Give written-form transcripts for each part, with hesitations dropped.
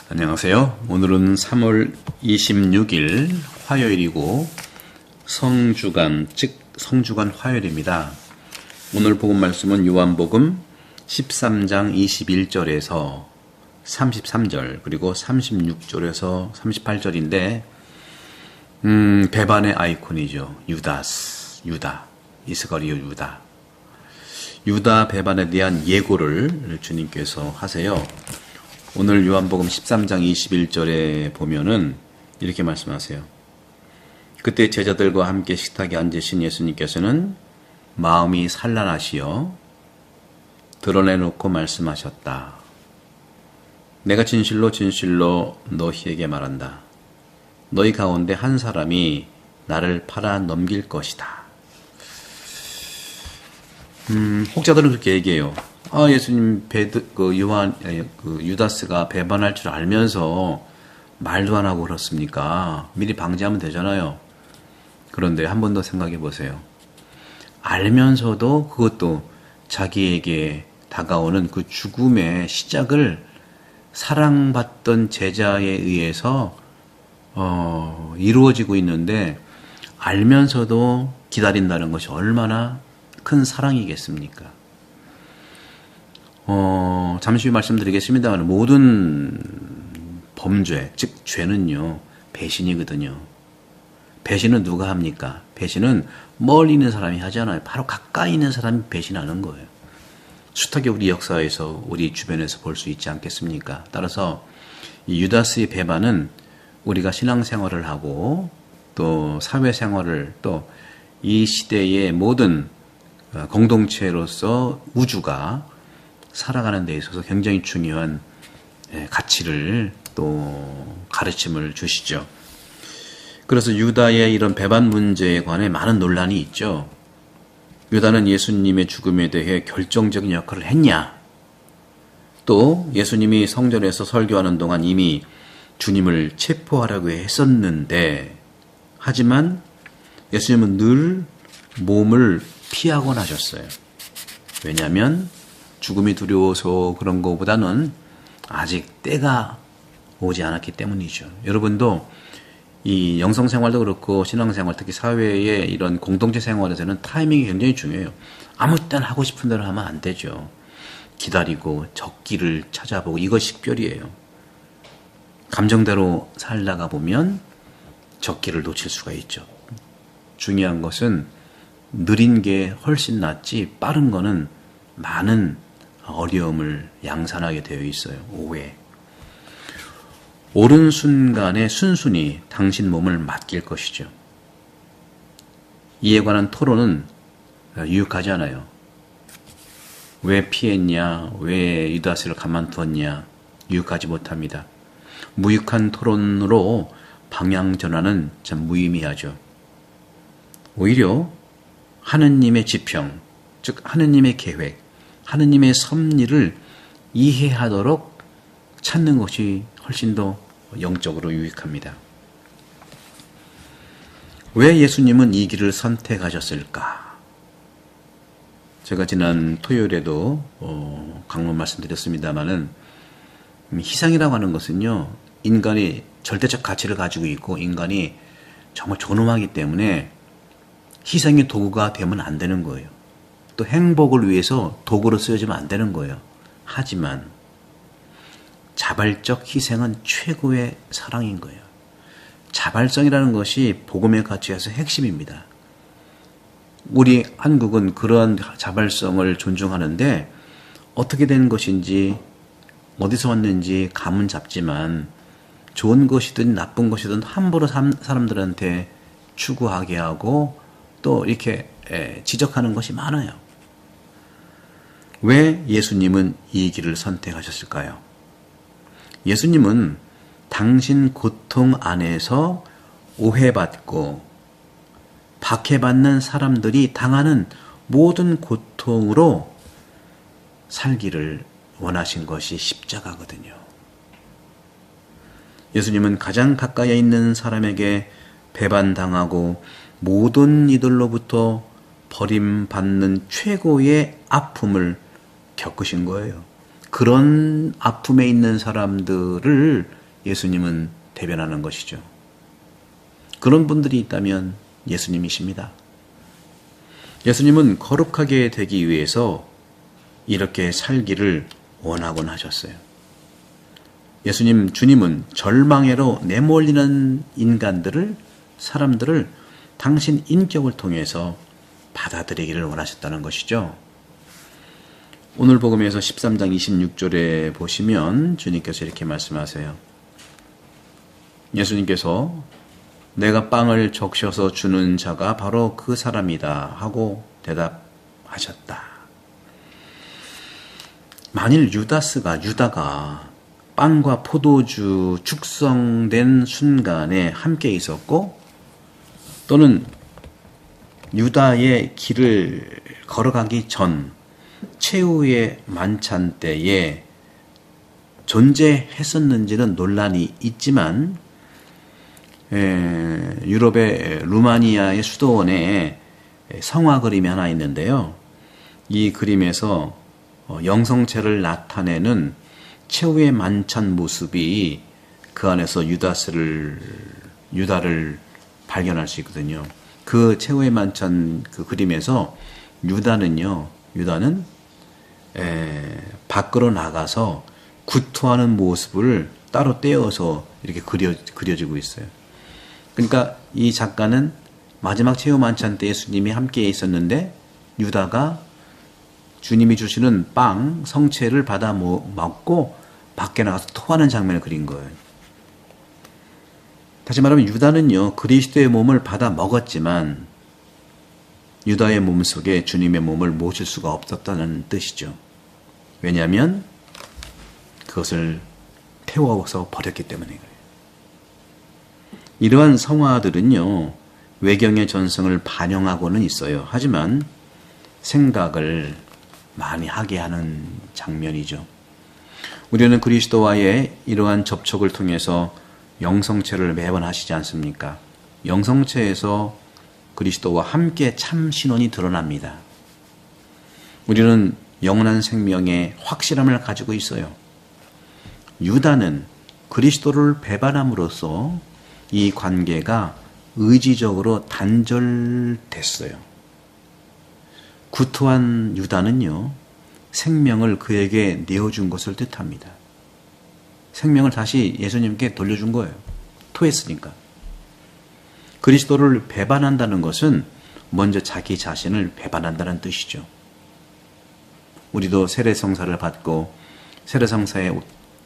안녕하세요. 오늘은 3월 26일 화요일이고 성주간, 즉 성주간 화요일입니다. 오늘 복음 말씀은 요한복음 13장 21절에서 33절 그리고 36절에서 38절인데 배반의 아이콘이죠. 유다, 이스가리오 유다 배반에 대한 예고를 주님께서 하세요. 오늘 요한복음 13장 21절에 보면은 이렇게 말씀하세요. 그때 제자들과 함께 식탁에 앉으신 예수님께서는 마음이 산란하시어 드러내놓고 말씀하셨다. 내가 진실로 진실로 너희에게 말한다. 너희 가운데 한 사람이 나를 팔아 넘길 것이다. 혹자들은 그렇게 얘기해요. 예수님 유다스가 배반할 줄 알면서 말도 안 하고 그렇습니까? 미리 방지하면 되잖아요. 그런데 한 번 더 생각해 보세요. 알면서도 그것도 자기에게 다가오는 그 죽음의 시작을 사랑받던 제자에 의해서 이루어지고 있는데 알면서도 기다린다는 것이 얼마나 큰 사랑이겠습니까? 잠시 후 말씀드리겠습니다만 모든 범죄, 즉 죄는요 배신이거든요. 배신은 누가 합니까? 배신은 멀리 있는 사람이 하잖아요. 바로 가까이 있는 사람이 배신하는 거예요. 숱하게 우리 역사에서 우리 주변에서 볼 수 있지 않겠습니까? 따라서 이 유다스의 배반은 우리가 신앙생활을 하고 또 사회생활을 또 이 시대의 모든 공동체로서 우주가 살아가는 데 있어서 굉장히 중요한 가치를 또 가르침을 주시죠. 그래서 유다의 이런 배반 문제에 관해 많은 논란이 있죠. 유다는 예수님의 죽음에 대해 결정적인 역할을 했냐? 또 예수님이 성전에서 설교하는 동안 이미 주님을 체포하려고 했었는데 하지만 예수님은 늘 몸을 피하곤 하셨어요. 왜냐하면 죽음이 두려워서 그런 것보다는 아직 때가 오지 않았기 때문이죠. 여러분도 이 영성생활도 그렇고 신앙생활, 특히 사회의 이런 공동체 생활에서는 타이밍이 굉장히 중요해요. 아무 때나 하고 싶은 대로 하면 안 되죠. 기다리고 적기를 찾아보고 이것이 식별이에요. 감정대로 살다가 보면 적기를 놓칠 수가 있죠. 중요한 것은 느린 게 훨씬 낫지 빠른 거는 많은 어려움을 양산하게 되어 있어요. 오해. 옳은 순간에 순순히 당신 몸을 맡길 것이죠. 이에 관한 토론은 유익하지 않아요. 왜 피했냐? 왜 유다스를 가만두었냐? 유익하지 못합니다. 무익한 토론으로 방향 전환은 참 무의미하죠. 오히려 하느님의 지평, 즉 하느님의 계획, 하느님의 섭리를 이해하도록 찾는 것이 훨씬 더 영적으로 유익합니다. 왜 예수님은 이 길을 선택하셨을까? 제가 지난 토요일에도 강론 말씀드렸습니다마는 희생이라고 하는 것은요, 인간이 절대적 가치를 가지고 있고 인간이 정말 존엄하기 때문에 희생의 도구가 되면 안 되는 거예요. 또 행복을 위해서 도구로 쓰여지면 안 되는 거예요. 하지만 자발적 희생은 최고의 사랑인 거예요. 자발성이라는 것이 복음의 가치에서 핵심입니다. 우리 한국은 그러한 자발성을 존중하는데 어떻게 되는 것인지 어디서 왔는지 감은 잡지만 좋은 것이든 나쁜 것이든 함부로 사람들한테 추구하게 하고 또 이렇게 지적하는 것이 많아요. 왜 예수님은 이 길을 선택하셨을까요? 예수님은 당신 고통 안에서 오해받고 박해받는 사람들이 당하는 모든 고통으로 살기를 원하신 것이 십자가거든요. 예수님은 가장 가까이 있는 사람에게 배반당하고 모든 이들로부터 버림받는 최고의 아픔을 겪으신 거예요. 그런 아픔에 있는 사람들을 예수님은 대변하는 것이죠. 그런 분들이 있다면 예수님이십니다. 예수님은 거룩하게 되기 위해서 이렇게 살기를 원하곤 하셨어요. 주님은 절망에로 내몰리는 사람들을 당신 인격을 통해서 받아들이기를 원하셨다는 것이죠. 오늘 복음에서 13장 26절에 보시면 주님께서 이렇게 말씀하세요. 예수님께서 내가 빵을 적셔서 주는 자가 바로 그 사람이다 하고 대답하셨다. 만일 유다가 빵과 포도주 축성된 순간에 함께 있었고 또는 유다의 길을 걸어가기 전 최후의 만찬 때에 존재했었는지는 논란이 있지만 유럽의 루마니아의 수도원에 성화 그림이 하나 있는데요. 이 그림에서 영성체를 나타내는 최후의 만찬 모습이 그 안에서 유다를 발견할 수 있거든요. 그 최후의 만찬 그 그림에서 유다는 밖으로 나가서 구토하는 모습을 따로 떼어서 이렇게 그려지고 있어요. 그러니까 이 작가는 마지막 최후 만찬 때 예수님이 함께 있었는데 유다가 주님이 주시는 빵, 성체를 받아 먹고 밖에 나가서 토하는 장면을 그린 거예요. 다시 말하면 유다는요, 그리스도의 몸을 받아 먹었지만 유다의 몸 속에 주님의 몸을 모실 수가 없었다는 뜻이죠. 왜냐하면 그것을 태워서 버렸기 때문에 그래요. 이러한 성화들은요, 외경의 전성을 반영하고는 있어요. 하지만 생각을 많이 하게 하는 장면이죠. 우리는 그리스도와의 이러한 접촉을 통해서 영성체를 매번 하시지 않습니까? 영성체에서 그리스도와 함께 참 신원이 드러납니다. 우리는 영원한 생명의 확실함을 가지고 있어요. 유다는 그리스도를 배반함으로써 이 관계가 의지적으로 단절됐어요. 구토한 유다는요, 생명을 그에게 내어준 것을 뜻합니다. 생명을 다시 예수님께 돌려준 거예요. 토했으니까. 그리스도를 배반한다는 것은 먼저 자기 자신을 배반한다는 뜻이죠. 우리도 세례성사를 받고 세례성사에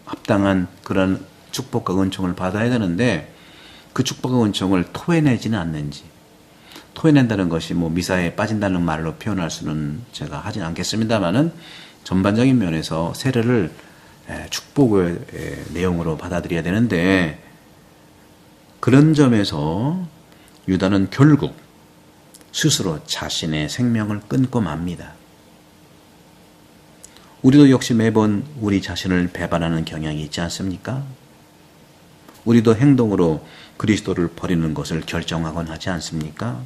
합당한 그런 축복과 은총을 받아야 되는데 그 축복과 은총을 토해내지는 않는지, 토해낸다는 것이 미사에 빠진다는 말로 표현할 수는 제가 하진 않겠습니다만은 전반적인 면에서 세례를 축복의 내용으로 받아들여야 되는데 그런 점에서 유다는 결국 스스로 자신의 생명을 끊고 맙니다. 우리도 역시 매번 우리 자신을 배반하는 경향이 있지 않습니까? 우리도 행동으로 그리스도를 버리는 것을 결정하곤 하지 않습니까?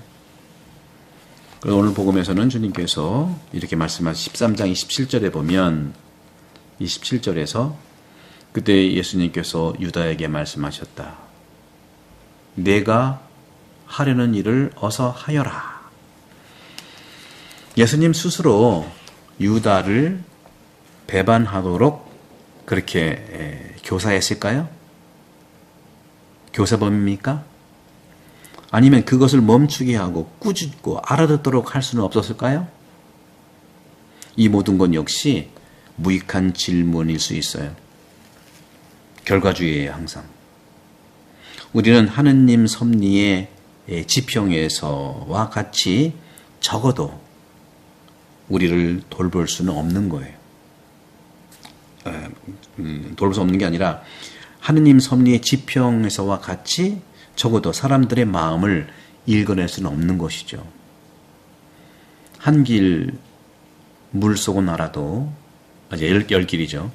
그래서 오늘 복음에서는 주님께서 이렇게 말씀하신 13장 27절에 보면 27절에서 그때 예수님께서 유다에게 말씀하셨다. 내가 하려는 일을 어서 하여라. 예수님 스스로 유다를 배반하도록 그렇게 교사했을까요? 교사범입니까? 아니면 그것을 멈추게 하고 꾸짖고 알아듣도록 할 수는 없었을까요? 이 모든 것 역시 무익한 질문일 수 있어요. 결과주의예요, 항상. 우리는 하느님 섭리의 지평에서와 같이 적어도 우리를 돌볼 수는 없는 거예요. 돌볼 수 없는 게 아니라 하느님 섭리의 지평에서와 같이 적어도 사람들의 마음을 읽어낼 수는 없는 것이죠. 한 길 물속은 알아도 열 길이죠.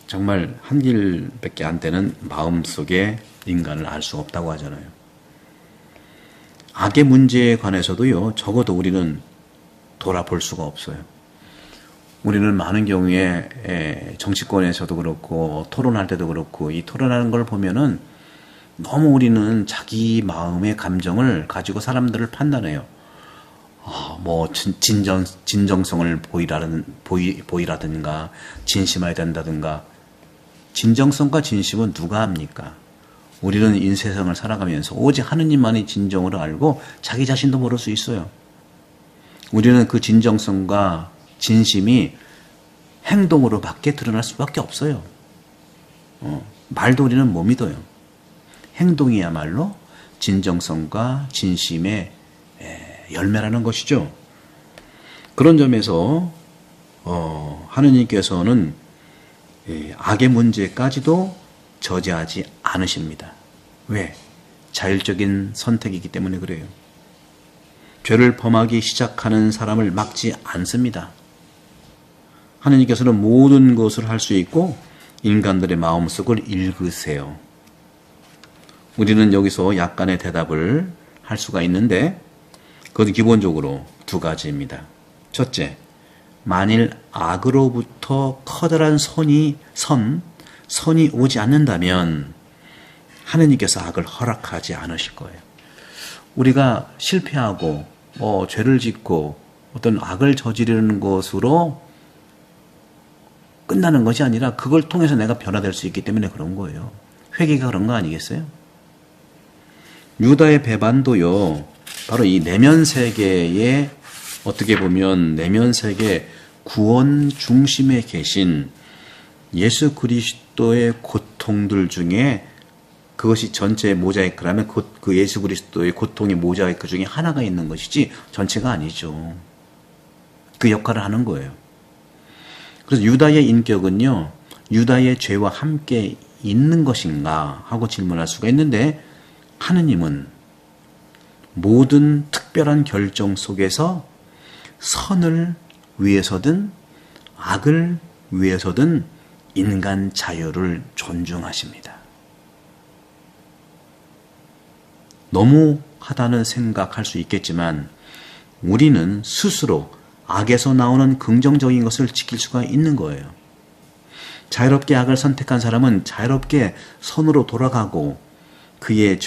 정말 한 길밖에 안 되는 마음속의 인간을 알 수 없다고 하잖아요. 악의 문제에 관해서도요, 적어도 우리는 돌아볼 수가 없어요. 우리는 많은 경우에 정치권에서도 그렇고 토론할 때도 그렇고 이 토론하는 걸 보면은 너무 우리는 자기 마음의 감정을 가지고 사람들을 판단해요. 뭐 진정성을 보이라든가 진심해야 된다든가. 진정성과 진심은 누가 합니까? 우리는 인세상을 살아가면서 오직 하느님만이 진정으로 알고 자기 자신도 모를 수 있어요. 우리는 그 진정성과 진심이 행동으로 밖에 드러날 수밖에 없어요. 말도 우리는 못 믿어요. 행동이야말로 진정성과 진심의 열매라는 것이죠. 그런 점에서 하느님께서는 악의 문제까지도 저지하지 않으십니다. 왜? 자율적인 선택이기 때문에 그래요. 죄를 범하기 시작하는 사람을 막지 않습니다. 하느님께서는 모든 것을 할 수 있고 인간들의 마음속을 읽으세요. 우리는 여기서 약간의 대답을 할 수가 있는데 그것은 기본적으로 두 가지입니다. 첫째, 만일 악으로부터 커다란 선이 오지 않는다면 하느님께서 악을 허락하지 않으실 거예요. 우리가 실패하고 죄를 짓고 어떤 악을 저지르는 것으로 끝나는 것이 아니라 그걸 통해서 내가 변화될 수 있기 때문에 그런 거예요. 회개가 그런 거 아니겠어요? 유다의 배반도요, 바로 이 내면 세계에 어떻게 보면 내면 세계 구원 중심에 계신 예수 그리스도의 고통들 중에 그것이 전체의 모자이크라면 그 예수 그리스도의 고통의 모자이크 중에 하나가 있는 것이지 전체가 아니죠. 그 역할을 하는 거예요. 그래서 유다의 인격은요, 유다의 죄와 함께 있는 것인가 하고 질문할 수가 있는데 하느님은 모든 특별한 결정 속에서 선을 위해서든 악을 위해서든 인간 자유를 존중하십니다. 너무하다는 생각할 수 있겠지만 우리는 스스로 악에서 나오는 긍정적인 것을 지킬 수가 있는 거예요. 자유롭게 악을 선택한 사람은 자유롭게 선으로 돌아가고 그의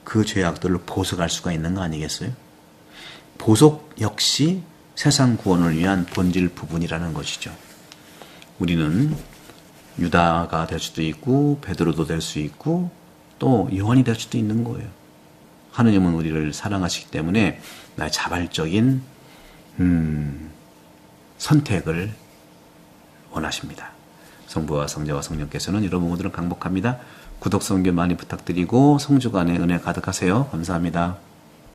그 죄악들을 보석할 수가 있는 거 아니겠어요? 보석 역시 세상 구원을 위한 본질 부분이라는 것이죠. 우리는 유다가 될 수도 있고 베드로도 될 수 있고 또 요한이 될 수도 있는 거예요. 하느님은 우리를 사랑하시기 때문에 나의 자발적인 선택을 원하십니다. 성부와 성자와 성령께서는 여러분 모두를 강복합니다. 구독, 성교 많이 부탁드리고 성주 간의 은혜 가득하세요. 감사합니다.